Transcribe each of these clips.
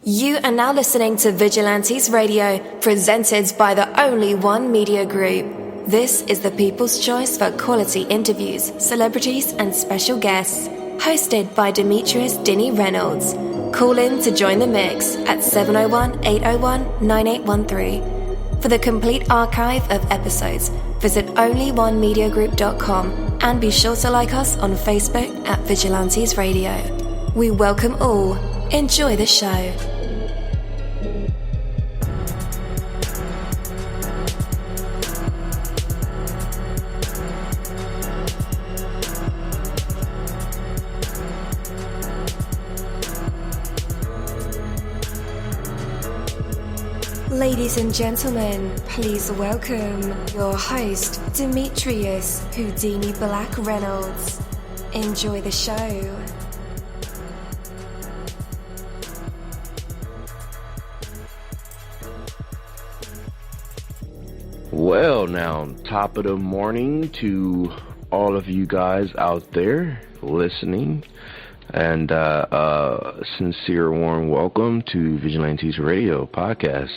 You are now listening to Vigilantes Radio, presented by the Only One Media Group. This is the people's choice for quality interviews, celebrities, and special guests. Hosted by Demetrius Dinny Reynolds. Call in to join the mix at 701-801-9813. For the complete archive of episodes, visit onlyonemediagroup.com and be sure to like us on Facebook at Vigilantes Radio. We welcome all. Enjoy the show. Ladies and gentlemen, please welcome your host, Demetrius Houdini Black Reynolds. Enjoy the show. Well, now, top of the morning to all of you guys out there listening, and sincere warm welcome to Vigilantes Radio-podcast.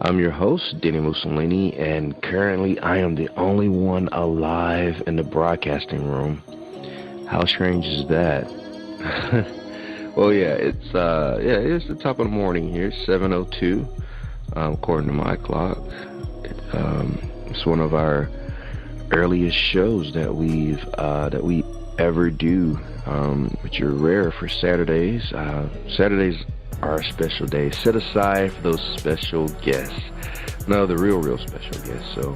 I'm your host, dini-mussolini, and currently I am the only one alive in the broadcasting room. How strange is that? Well, it's the top of the morning here, 7:02, according to my clock. It's one of our earliest shows that we ever do, which are rare for Saturdays. Saturdays are a special day set aside for those special guests. No, the real special guests. So,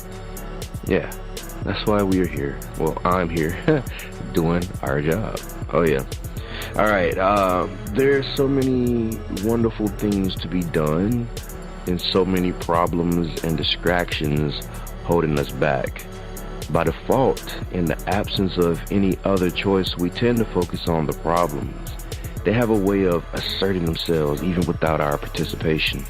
yeah, that's why we are here. Well, I'm here doing our job. Oh, yeah. All right. There's so many wonderful things to be done and so many problems and distractions holding us back. By default, in the absence of any other choice, we tend to focus on the problems. They have a way of asserting themselves even without our participation.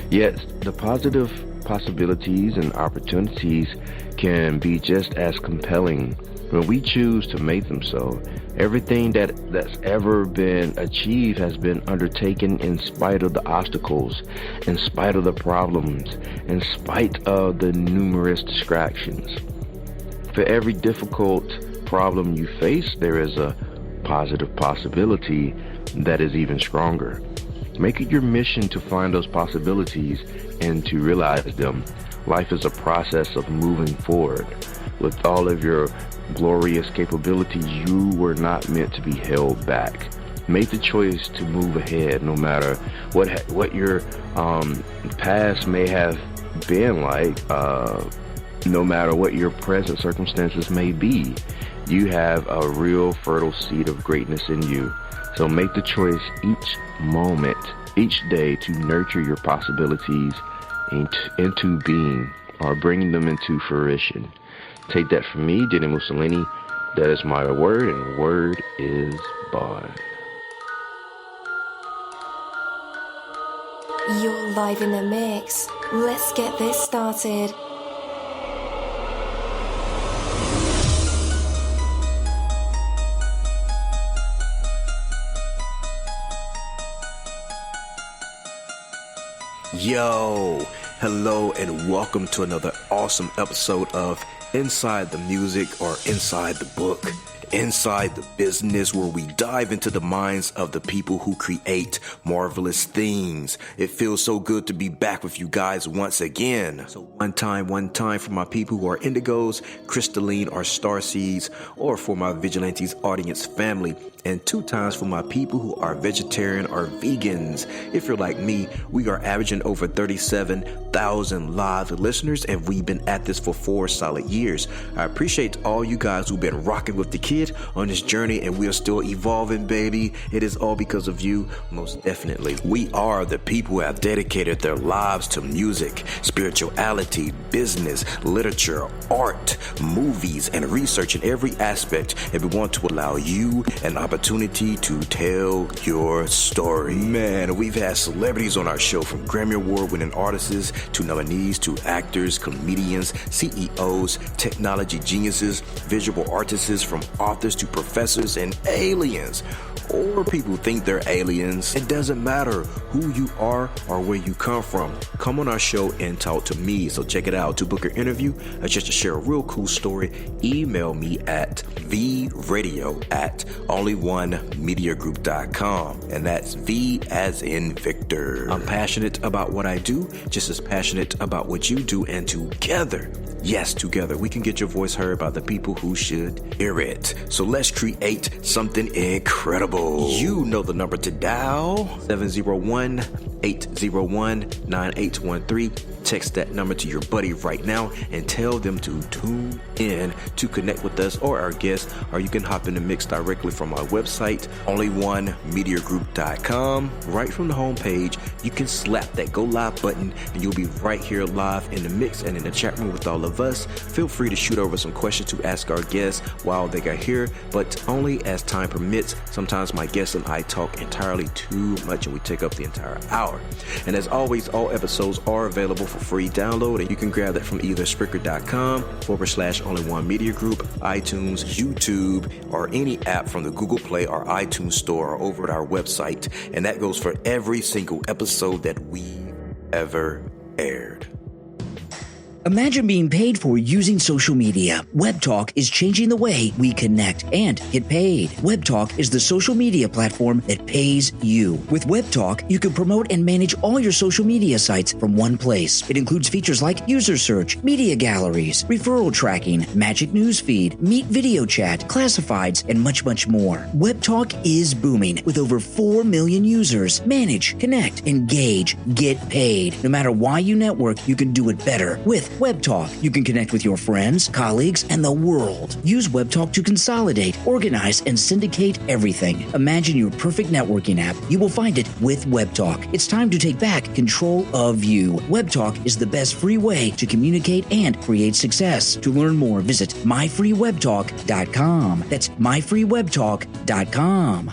Yet, the positive possibilities and opportunities can be just as compelling when we choose to make them so. Everything that's ever been achieved has been undertaken in spite of the obstacles, in spite of the problems, in spite of the numerous distractions. For every difficult problem you face, there is a positive possibility that is even stronger. Make it your mission to find those possibilities and to realize them. Life is a process of moving forward. With all of your glorious capabilities, you were not meant to be held back. Make the choice to move ahead, no matter what your past may have been like. No matter what your present circumstances may be, you have a real fertile seed of greatness in you. So make the choice each moment, each day, to nurture your possibilities into being, or bringing them into fruition. Take that from me, dini-mussolini. That is my word, and the word is bond. You're live in the mix. Let's get this started. Yo, hello and welcome to another awesome episode of Inside the Music, or Inside the Book, Inside the Business, where we dive into the minds of the people who create marvelous things. It feels so good to be back with you guys once again. So one time for my people who are indigos, crystalline, or starseeds, or for my Vigilantes audience family, and 2 times for my people who are vegetarian or vegans. If you're like me, we are averaging over 37,000 live listeners, and we've been at this for 4 solid years. I appreciate all you guys who've been rocking with the kid on this journey, and we are still evolving, baby. It is all because of you, most definitely. We are the people who have dedicated their lives to music, spirituality, business, literature, art, movies, and research in every aspect, and we want to allow you an opportunity to tell your story. Man, we've had celebrities on our show, from Grammy Award winning artists to nominees to actors, comedians, CEOs, technology geniuses, visual artists from all authors to professors and aliens, or people who think they're aliens. It doesn't matter who you are or where you come from. Come on our show and talk to me. So check it out. To book an interview or just to share a real cool story, email me at vradio@onlyonemediagroup.com. And that's V as in Victor. I'm passionate about what I do, just as passionate about what you do, and together, yes, together, we can get your voice heard by the people who should hear it. So let's create something incredible. You know the number to dial, 701-801-9813. Text that number to your buddy right now and tell them to tune in to connect with us or our guests, or you can hop in the mix directly from our website, onlyonemediagroup.com. Right from the homepage, you can slap that go live button and you'll be right here live in the mix and in the chat room with all of us. Feel free to shoot over some questions to ask our guests while they are here, but only as time permits. Sometimes my guests and I talk entirely too much and we take up the entire hour. And as always, all episodes are available for free download, and you can grab that from either Spreaker.com/Only One Media Group, iTunes, YouTube, or any app from the Google Play or iTunes Store, or over at our website. And that goes for every single episode that we ever aired. Imagine being paid for using social media. WebTalk is changing the way we connect and get paid. WebTalk is the social media platform that pays you. With WebTalk, you can promote and manage all your social media sites from one place. It includes features like user search, media galleries, referral tracking, magic newsfeed, Meet video chat, classifieds, and much, much more. WebTalk is booming with over 4 million users. Manage, connect, engage, get paid. No matter why you network, you can do it better with WebTalk. You can connect with your friends, colleagues, and the world. Use WebTalk to consolidate, organize, and syndicate everything. Imagine your perfect networking app. You will find it with WebTalk. It's time to take back control of you. WebTalk is the best free way to communicate and create success. To learn more, visit myfreewebtalk.com. That's myfreewebtalk.com.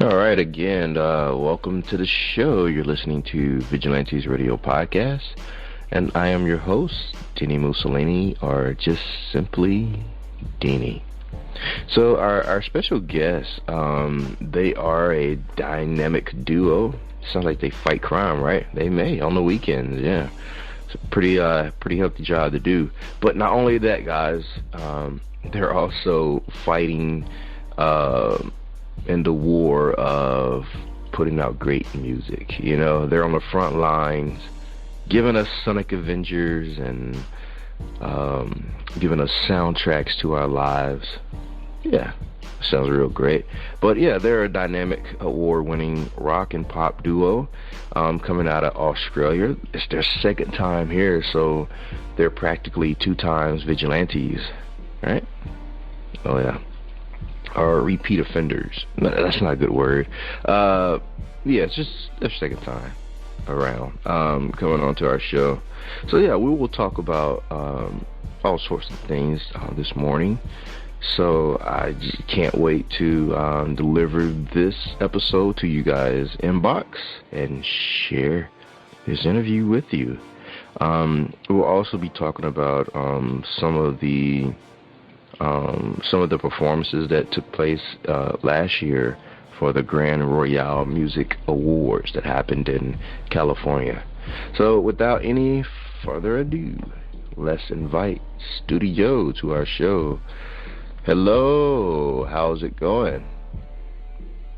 All right, again, welcome to the show. You're listening to Vigilantes Radio Podcast. And I am your host, Dini-Mussolini, or just simply Dini. So our special guests, they are a dynamic duo. Sounds like they fight crime, right? They may on the weekends, yeah. It's a pretty healthy job to do. But not only that, guys, they're also fighting in the war of putting out great music. You know, they're on the front lines, giving us Sonic Avengers and giving us soundtracks to our lives. Yeah, sounds real great. But yeah, they're a dynamic, award-winning rock and pop duo coming out of Australia. It's their second time here, so they're practically 2 times vigilantes, right? Oh yeah, or repeat offenders. No, that's not a good word. Yeah, it's just their second time around coming onto our show. So yeah, we will talk about all sorts of things this morning. So I just can't wait to deliver this episode to you guys' inbox and share this interview with you. We'll also be talking about some of the performances that took place last year for the Grand Royale Music Awards that happened in California. So without any further ado, let's invite Studeo to our show. Hello, how's it going?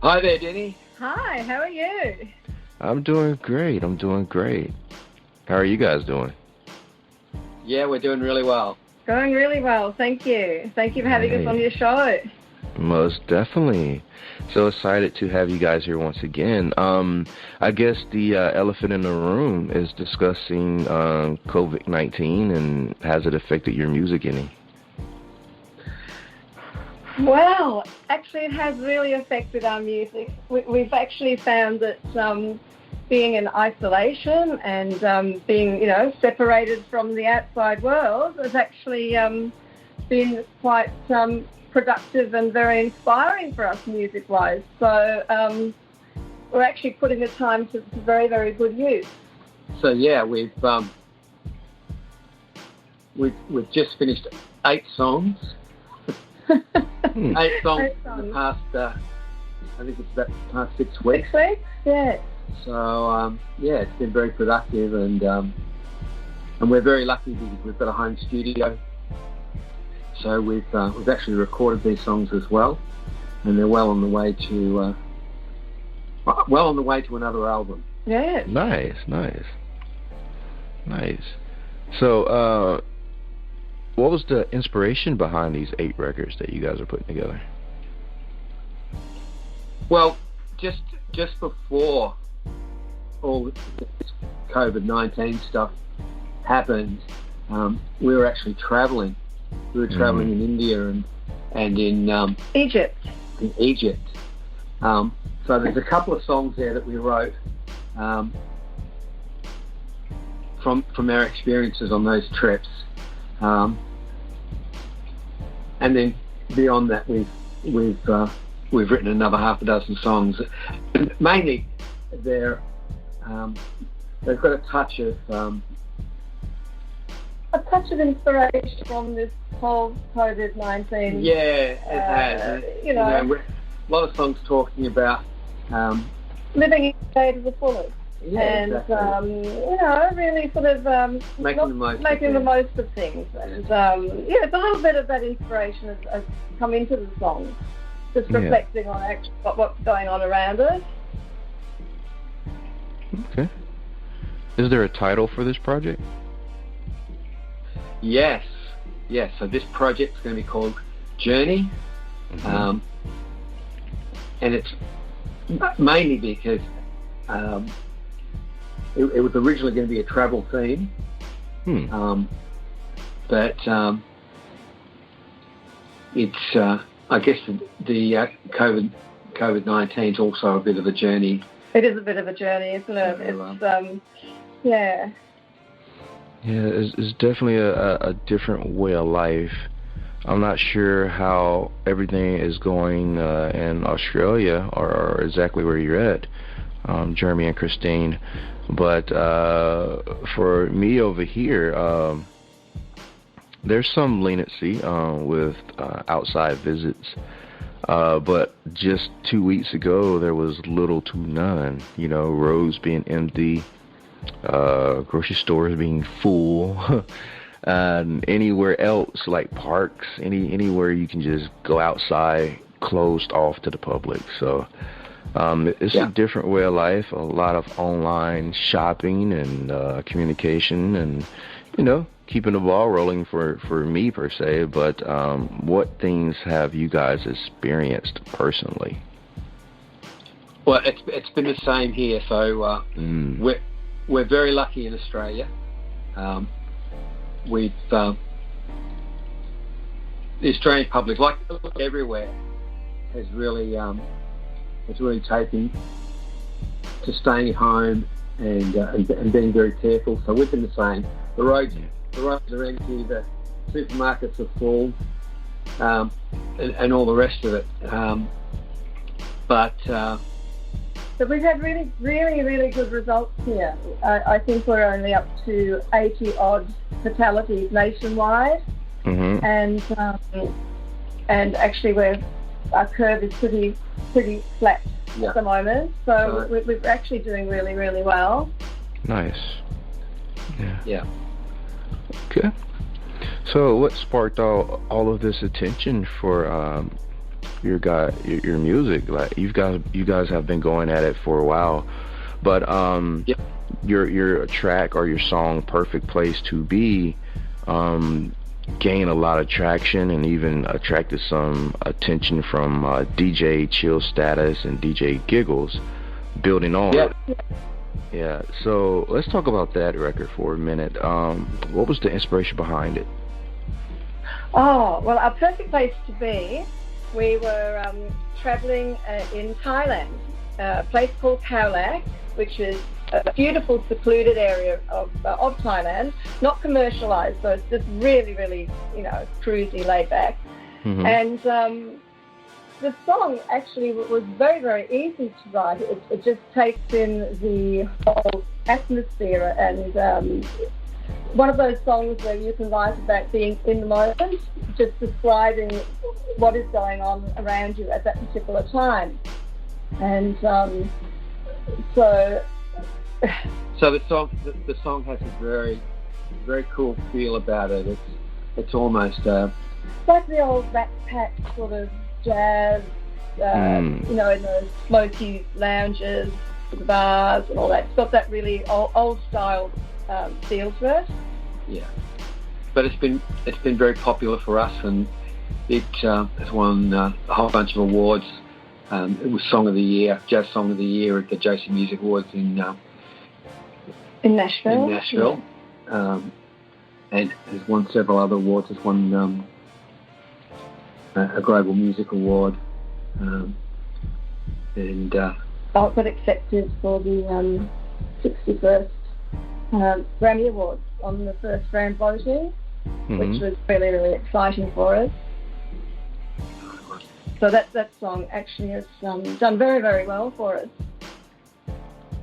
Hi there, Denny. Hi, how are you? I'm doing great. How are you guys doing? Yeah, we're doing really well. Going really well, thank you. Thank you for having us on your show. Most definitely. So excited to have you guys here once again. I guess the elephant in the room is discussing COVID-19 and has it affected your music any? Well, actually it has really affected our music. We've actually found that being in isolation and being, separated from the outside world has actually been quite productive and very inspiring for us music-wise. So we're actually putting the time to very, very good use. So yeah, we've just finished 8 songs, 8 songs in the past, I think it's about the past 6 weeks. 6 weeks, yeah. So, it's been very productive, and we're very lucky because we've got a home studio. So we've actually recorded these songs as well, and they're well on the way to another album. Yeah. Nice. So, what was the inspiration behind these 8 records that you guys are putting together? Well, just before all this COVID-19 stuff happened, we were actually traveling. We were traveling in India and in Egypt. So there's a couple of songs there that we wrote from our experiences on those trips, and then beyond that, we've written another half a dozen songs. Mainly, they've got a touch of inspiration from this whole COVID-19. Yeah, it has. You know, a lot of songs talking about living each day to the fullest. Yeah, and exactly. Really sort of making the most of things. And it's a little bit of that inspiration has come into the song, just reflecting on actually what's going on around us. Okay. Is there a title for this project? Yes. So this project's going to be called Journey, and it's mainly because it was originally going to be a travel theme, but it's I guess the COVID-19 is also a bit of a journey. It is a bit of a journey, isn't it? It's Yeah, it's definitely a different way of life. I'm not sure how everything is going in Australia or exactly where you're at, Jeremy and Christine. But for me over here, there's some leniency with outside visits. But just 2 weeks ago, there was little to none. Roads being empty. Grocery stores being full, and anywhere else like parks, anywhere you can just go outside, closed off to the public. So it's a different way of life. A lot of online shopping and communication, and keeping the ball rolling for me per se. But what things have you guys experienced personally? Well, it's been the same here. So we're very lucky in Australia. The Australian public, like everywhere, has really taken to staying at home and being very careful. So we've been the same. The roads are empty. The supermarkets are full, and all the rest of it. So we've had really, really, really good results here. I think we're only up to 80-odd fatalities nationwide, and actually our curve is pretty flat at the moment. So we're actually doing really, really well. Nice. Yeah. Okay. So what sparked all of this attention for your music? Like you guys have been going at it for a while, but your track or your song "Perfect Place to Be" gained a lot of traction and even attracted some attention from DJ Chill Status and DJ Giggles, building on. Yeah. So let's talk about that record for a minute. What was the inspiration behind it? Oh, well, Our Perfect Place to Be, we were traveling in Thailand, a place called Khao Lak, which is a beautiful, secluded area of Thailand, not commercialized, so it's just really, really, cruisy, laid back. And the song actually was very, very easy to write. It just takes in the whole atmosphere and one of those songs where you can write about being in the moment, just describing what is going on around you at that particular time. And so the song has a very, very cool feel about it. It's almost like the old Rat Pack sort of jazz, in those smoky lounges, the bars and all that. It's got that really old style feel to it. Yeah, but it's been very popular for us, and it has won a whole bunch of awards. It was Song of the Year, Jazz Song of the Year at the JC Music Awards in Nashville. Yeah. And has won several other awards. Has won a Global Music Award, and got accepted for the 61st Grammy Awards on the first round voting, which was really, really exciting for us. So that song actually has done very, very well for us.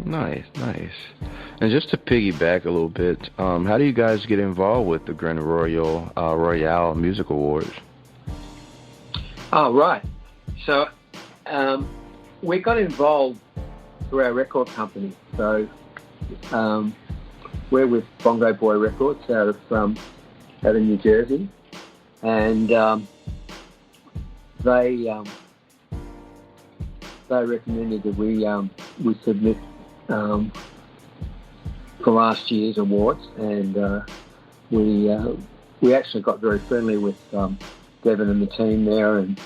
Nice. And just to piggyback a little bit, how do you guys get involved with the Grand Royale Music Awards? Oh, right. So we got involved through our record company. So we're with Bongo Boy Records out of New Jersey, and they recommended that we submit for last year's awards, and we actually got very friendly with Devin and the team there, and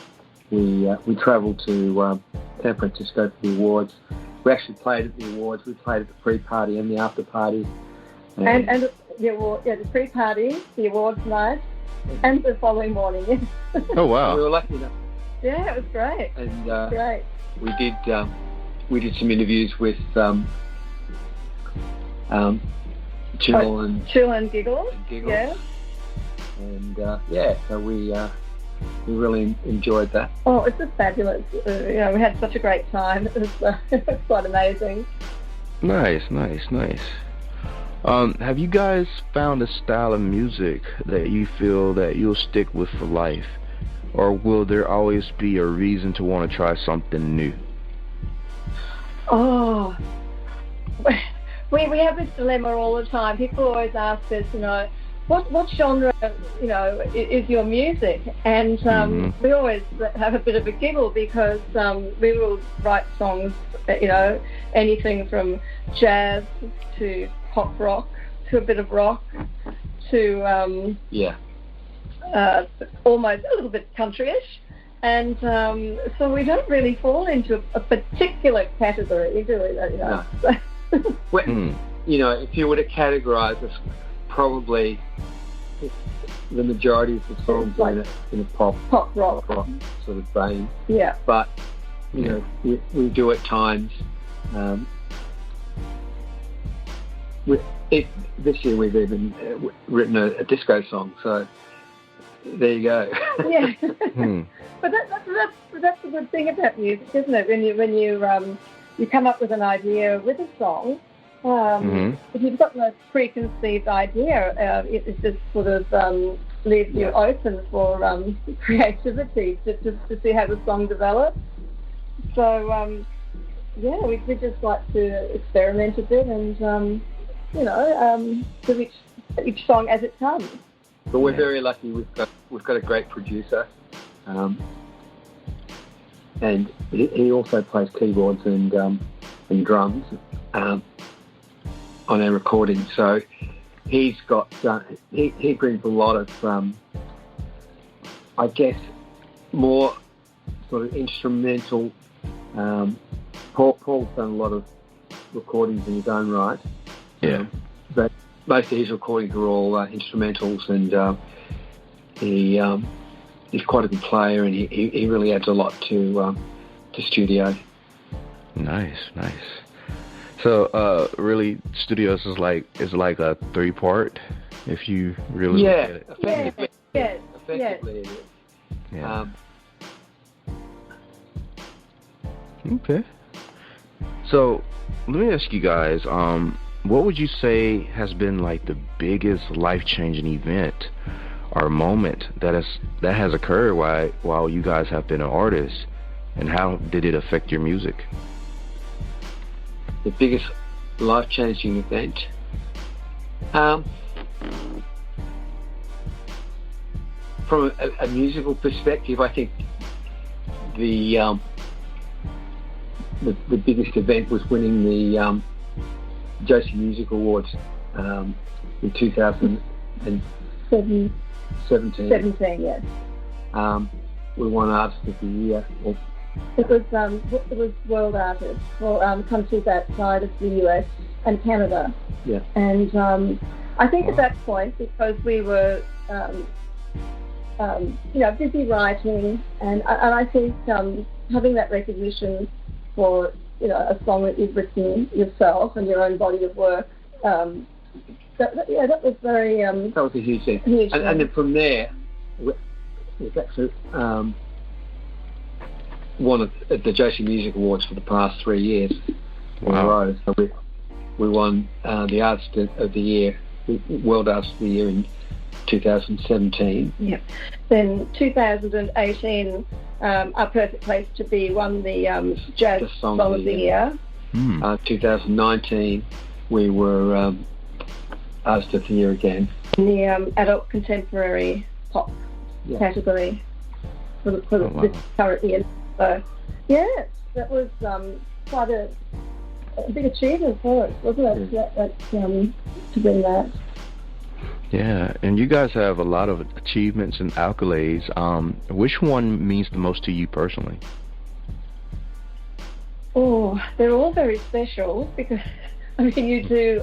we travelled to San Francisco for the awards. We actually played at the awards. We played at the pre-party and the after-party. And the award, the pre-party, the awards night, and the following morning. Yes. Oh wow! We were lucky enough. Yeah, it was great. And great. We did some interviews with Chill and Giggles. Yeah. And so we really enjoyed that. Oh, it's just fabulous. We had such a great time. It was quite amazing. Nice. Have you guys found a style of music that you feel that you'll stick with for life? Or will there always be a reason to want to try something new? Oh, we have this dilemma all the time. People always ask us, what genre, is your music? And we always have a bit of a giggle because we will write songs, anything from jazz to pop rock to a bit of rock to almost a little bit countryish, and so we don't really fall into a particular category, do we? No. If you were to categorise us, probably the majority of the songs are in a pop rock sort of vein. Yeah. But we do at times. This year we've even written a disco song, so there you go. Yeah. But that's the good thing about music, isn't it? When you come up with an idea with a song, if you've got no preconceived idea, it just sort of leaves you open for creativity to see how the song develops. So we just like to experiment a bit and do each song as it comes. But we're very lucky. We've got a great producer, and he also plays keyboards and drums on our recording. So he's got he brings a lot of I guess more sort of instrumental. Paul's done a lot of recordings in his own right. Yeah. But most of his recordings are all instrumentals, and he's quite a good player, and he really adds a lot to Studeo. Nice. So really, Studios is like a 3-part, if you really look at it. Effectively. Yes. Effectively it is. Yeah. Okay. So let me ask you guys, what would you say has been like the biggest life-changing event or moment that has occurred while you guys have been an artist, and how did it affect your music? The biggest life-changing event? From a musical perspective, I think the biggest event was winning the Josie Music Awards in 2017. 17, yes. We won Artist of the Year. It was World Artist for countries outside of the US and Canada. Yeah. And I think at that point, because we were busy writing, and I think having that recognition for a song that you've written yourself and your own body of work, that was very. That was a huge thing. And then from there, we've actually won the Josie Music Awards for the past 3 years in a row. So we won the Artist of the Year, World Artist of the Year in 2017. Yep. Then 2018, Our Perfect Place to Be won the Jazz Song of the Year. 2019, we were Artist of the Year again. In the Adult Contemporary Pop category for this current year. So, yes, that was quite a big achievement for us, wasn't it? To win that. Yeah, and you guys have a lot of achievements and accolades. Which one means the most to you personally? Oh, they're all very special because, you do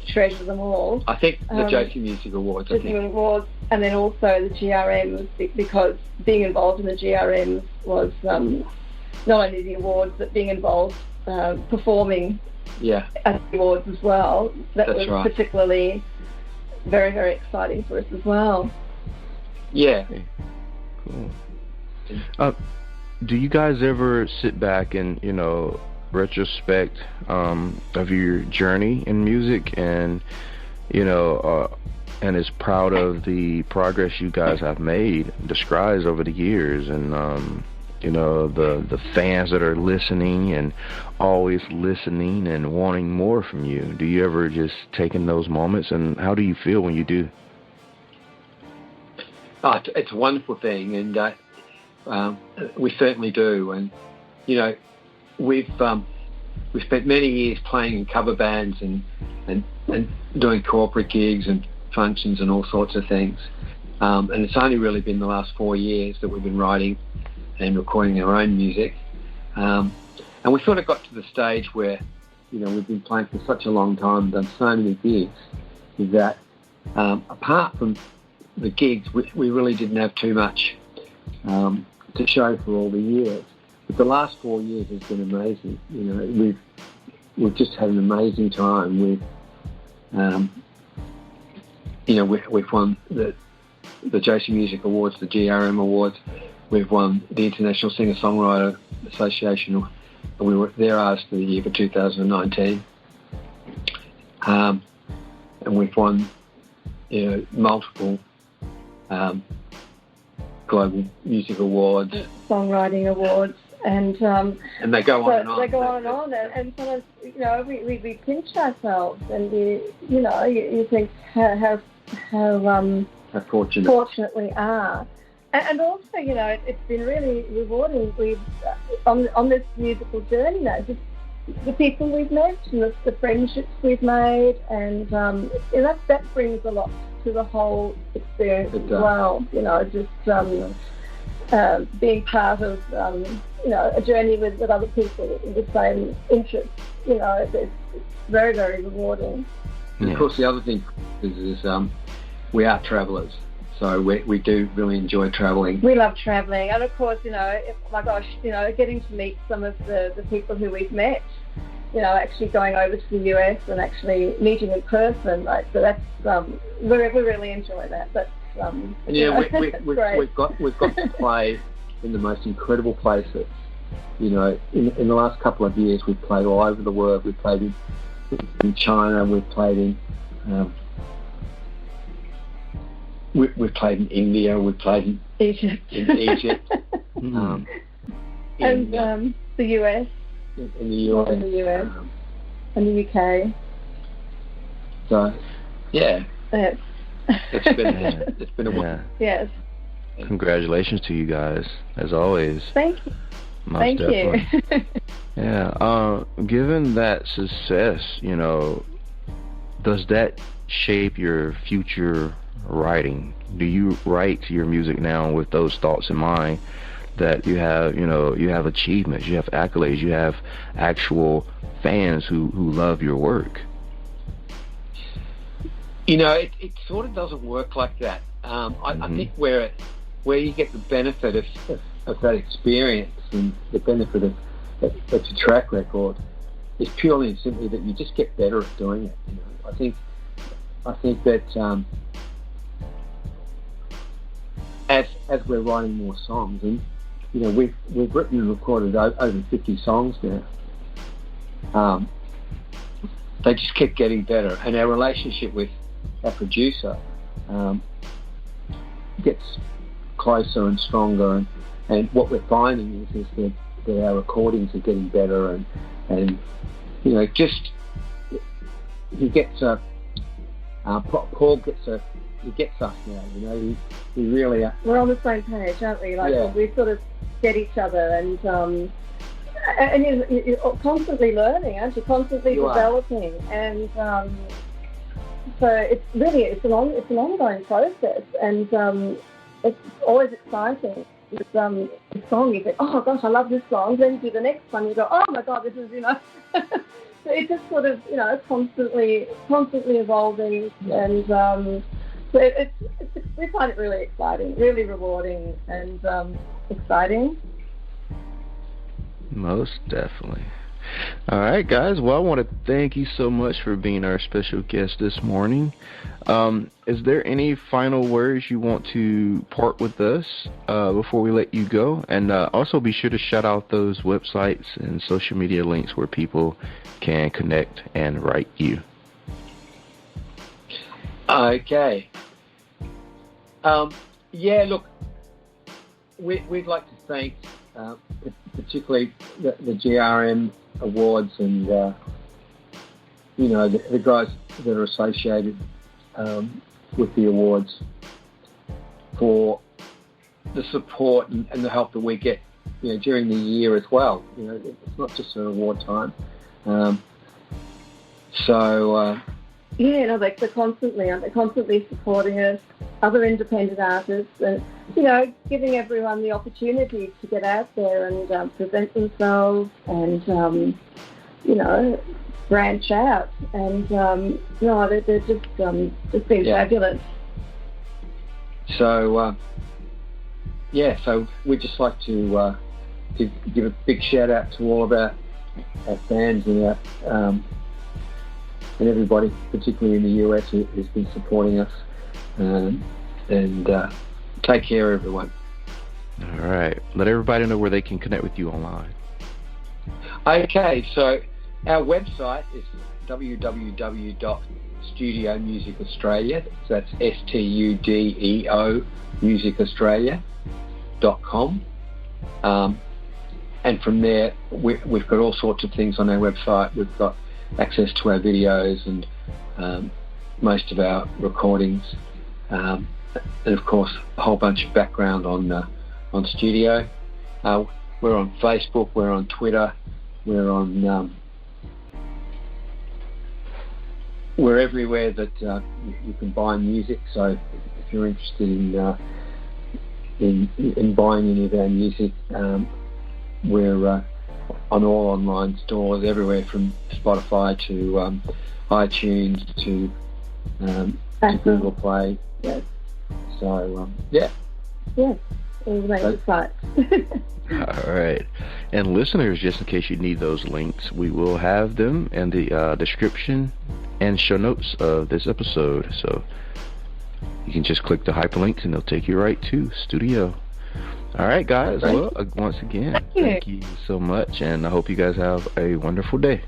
treasure them all. I think the Josie Music Awards. Awards, and then also the GRMs, because being involved in the GRMs was not only the awards, but being involved performing at the awards as well. That's was right. Particularly very, very exciting for us as well. Yeah. Cool. Do you guys ever sit back and, retrospect of your journey in music and, and is proud of the progress you guys have made, the strides over the years, and, the fans that are listening and always listening and wanting more from you? Do you ever just take in those moments, and how do you feel when you do? Oh, it's a wonderful thing, and we certainly do. And we've spent many years playing in cover bands and doing corporate gigs and functions and all sorts of things. And it's only really been the last 4 years that we've been writing and recording our own music. And we sort of got to the stage where, we've been playing for such a long time, done so many gigs, that apart from the gigs, we really didn't have too much to show for all the years. But the last 4 years has been amazing. We've just had an amazing time. We've won the Josie Music Awards, the GRM Awards. We've won the International Singer-Songwriter Association, and we were their Artist of the Year for 2019. And we've won, multiple global music awards, songwriting awards, and they go on and on. They go on and on, and sometimes we pinch ourselves, and you think how fortunate we are. And also, it's been really rewarding. We've on this musical journey now, just the people we've met and the friendships we've made, and that brings a lot to the whole experience as well. Being part of a journey with other people with the same interests. It's very, very rewarding. And of course, the other thing is we are travellers. So we do really enjoy travelling. We love travelling, and of course, my gosh, getting to meet some of the people who we've met, actually going over to the US and actually meeting in person, so that's we really enjoy that. That's we've got to play in the most incredible places. In the last couple of years, we've played all over the world. We've played in in China. We've played in we've played in India. We've played in Egypt. And the US. In the US. In the US. And the UK. So, yeah. Yes. It's been a while. Yes. Congratulations to you guys, as always. Thank you. Most definitely. You. Yeah. Given that success, does that shape your future writing? Do you write your music now with those thoughts in mind, that you have achievements, you have accolades, you have actual fans who love your work? It sort of doesn't work like that. I think where you get the benefit of that experience and the benefit of that's a track record is purely and simply that you just get better at doing it. I think that as we're writing more songs, and we've written and recorded over 50 songs now. They just kept getting better, and our relationship with our producer gets closer and stronger, and what we're finding is that our recordings are getting better, and just he gets Paul gets us now. He really are. We're on the same page, aren't we? We sort of get each other, and you're constantly learning, aren't you? Constantly developing, and so it's an ongoing process, and it's always exciting. With a song, you think, oh gosh, I love this song. Then you do the next one, you go, oh my God, this is So it just sort of constantly evolving, and so we find it really exciting, really rewarding, and exciting. Most definitely. All right, guys. Well, I want to thank you so much for being our special guest this morning. Is there any final words you want to part with us before we let you go? And also be sure to shout out those websites and social media links where people can connect and write you. Okay. Look, we'd like to thank particularly the GRM Awards and the guys that are associated with the awards for the support and the help that we get during the year as well. It's not just an award time. They're constantly supporting us, other independent artists, and giving everyone the opportunity to get out there and present themselves and branch out, and they're just been fabulous. So so we'd just like to give a big shout out to all of our fans and and everybody, particularly in the US, who's been supporting us, and take care, everyone. All right. Let everybody know where they can connect with you online. Okay, so our website is www.Studeo Music Australia. So that's STUDEO musicaustralia.com. And from there, we've got all sorts of things on our website. We've got access to our videos and most of our recordings, and of course a whole bunch of background on Studeo. We're on Facebook, we're on Twitter, we're on we're everywhere that you can buy music. So if you're interested in buying any of our music, we're on all online stores everywhere, from Spotify to iTunes to Google Play. Yes. So Yes, it was a nice site. All right. And listeners, just in case you need those links, we will have them in the description and show notes of this episode. So you can just click the hyperlinks and they'll take you right to Studeo. All right, guys. Well, once again, thank you so much, and I hope you guys have a wonderful day.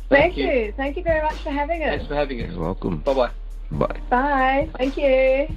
Thank you. Thank you very much for having us. Thanks for having us. You're welcome. Bye-bye. Bye. Bye. Thank you.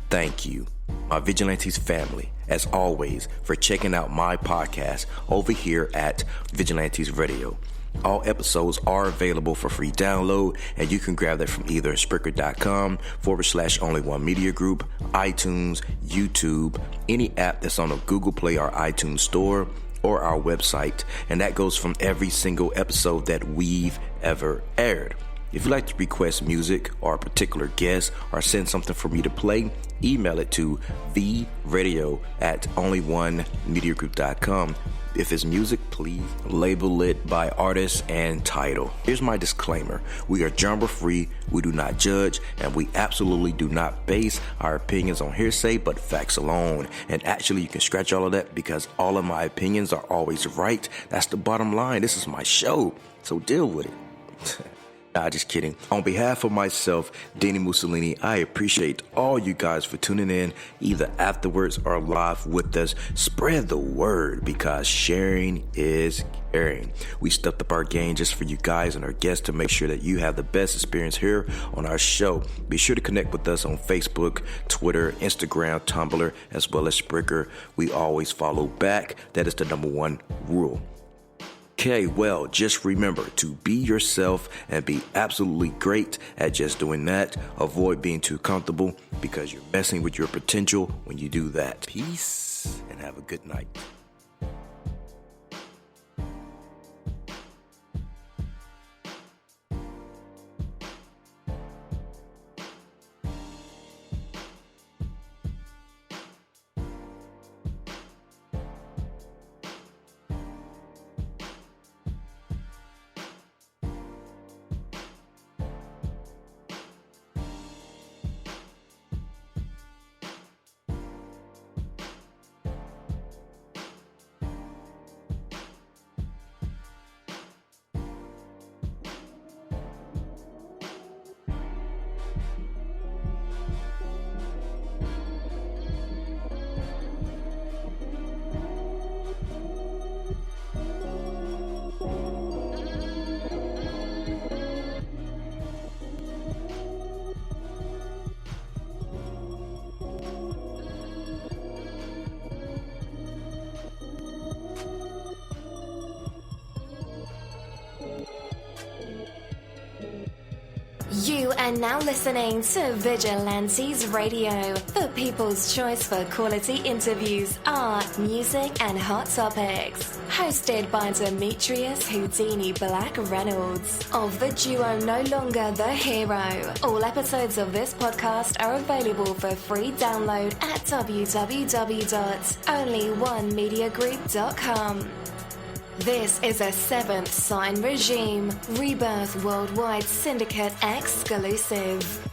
Thank you, my Vigilantes family, as always, for checking out my podcast over here at Vigilantes Radio. All episodes are available for free download, and you can grab that from either Spreaker.com/only1mediagroup, iTunes, YouTube, any app that's on the Google Play or iTunes store, or our website. And that goes from every single episode that we've ever aired. If you'd like to request music or a particular guest or send something for me to play, email it to vradio@only1mediagroup.com. If it's music, please label it by artist and title. Here's my disclaimer. We are genre free, we do not judge, and we absolutely do not base our opinions on hearsay but facts alone. And actually, you can scratch all of that because all of my opinions are always right. That's the bottom line. This is my show, so deal with it. Nah, just kidding. On behalf of myself, Dini-Mussolini, I appreciate all you guys for tuning in, either afterwards or live with us. Spread the word because sharing is caring. We stepped up our game just for you guys and our guests to make sure that you have the best experience here on our show. Be sure to connect with us on Facebook, Twitter, Instagram, Tumblr, as well as Spreaker. We always follow back. That is the number one rule. Okay, well, just remember to be yourself and be absolutely great at just doing that. Avoid being too comfortable because you're messing with your potential when you do that. Peace and have a good night. You are now listening to Vigilantes Radio, the people's choice for quality interviews, art, music, and hot topics. Hosted by Demetrius Houdini Black Reynolds of the duo No Longer the Hero. All episodes of this podcast are available for free download at www.onlyonemediagroup.com. This is a Seventh Sign Regime Rebirth Worldwide Syndicate exclusive.